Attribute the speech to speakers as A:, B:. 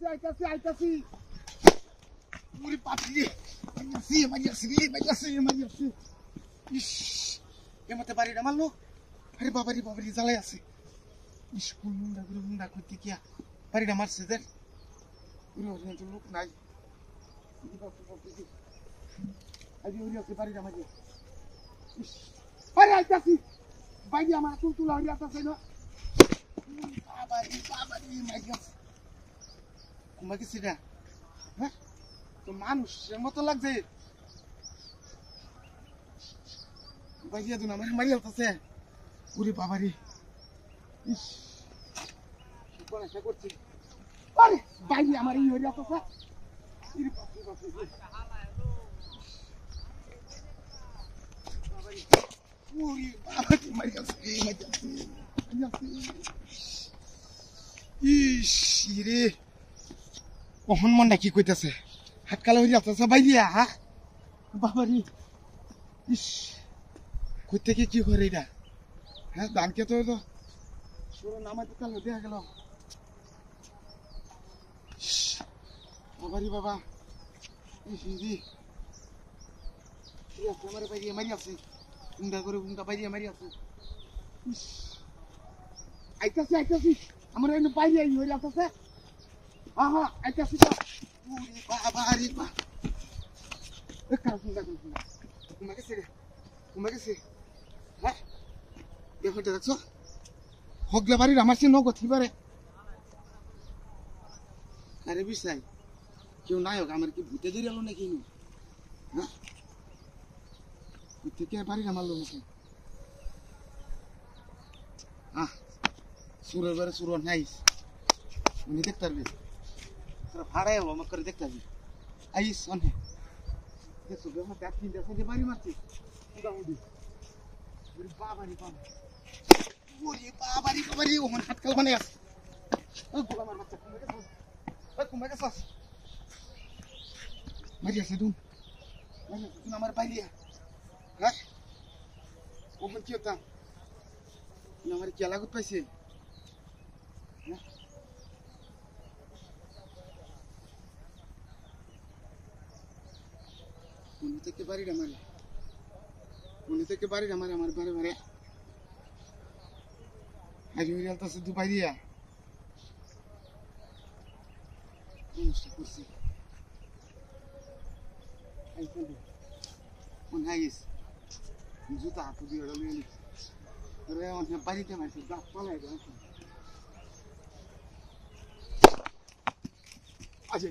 A: আইতাছি পুরি পাপড়ি মারিয়াছি ইস এমতে বাড়ি না মারলো আরে বাবারি জ্বালাই আছে ইস কোন মুন্ডা করতে কিয়া বাড়িটা মারছে দেখ লোক নাই আজ ওরি আছে বাড়িটা মারিয়া ইস আরে আইতাছি বাইরে আমার তুলা হইয়া আছে না বাবারি মারিয়াছে তোমাকে সিধা হ্যাঁ তো মানুষের মতো লাগছে বাইরিয়া দু না মারিয়া আছে ওরে বাবারি ইস কোন এসে করছি আরে বাইরে আমার এই হইয়া আছে ইরে বাপরে ওরে বাবারি মারিয়াছে ইস রে কখন মনটা কি কইতাছে হাতকালা হইয়া আছে বাইরিয়া হ্যাঁ বাবারি ইস কই থেকে কি করে এটা হ্যাঁ ধানকে তো সুর নামাইতে তাহলে দেখা গেল বাবারি বাবা ইসি আমার বাইরিয়া মারি আছে উন্ডা করে উন্ডা বাইরিয়া মারি আছে ইস আইতাছি আমার এনে বাইরিয়া হইয়া আছে আহা আইতাছি ওরে বাবারি বা কুমাকে হ্যাঁ ব্যাপারটা দেখছো হগলে বাড়ির আমার সে নগদ পারে আরে বিশাই কেউ নাই হোক আমার কি ভূতে জড়ি আলো নাকি হ্যাঁ থেকে বাড়ির আমার লোক আছে সুরের বারে সুর নাই উনি দেখতে পারবি ভাড়াই হলো আমার করে দেখতে পারবি আইস অনেক দেখছো ব্যাপার দেখ তিনটা সাইডে বাড়ি মারছি মোটামুটি বাবারি ওমন হাতকাল মানে আছে গোলামার বাচ্চা কুমে গেছাস মারি আছে দুন আমার বাইলিয়া হ্যাঁ ওমন কি হতাম আমার কি লাগুত পাইছে উনি থেকে বাড়িটা মারে আমার বারে আজ ওই আলতাছে দুপাই দিয়া নষ্ট করছি জুতা হাতে দিয়ে ওটা নিয়ে নিচ্ছি অনেক বাড়িতে মারছি গাছ পালাই আচ্ছা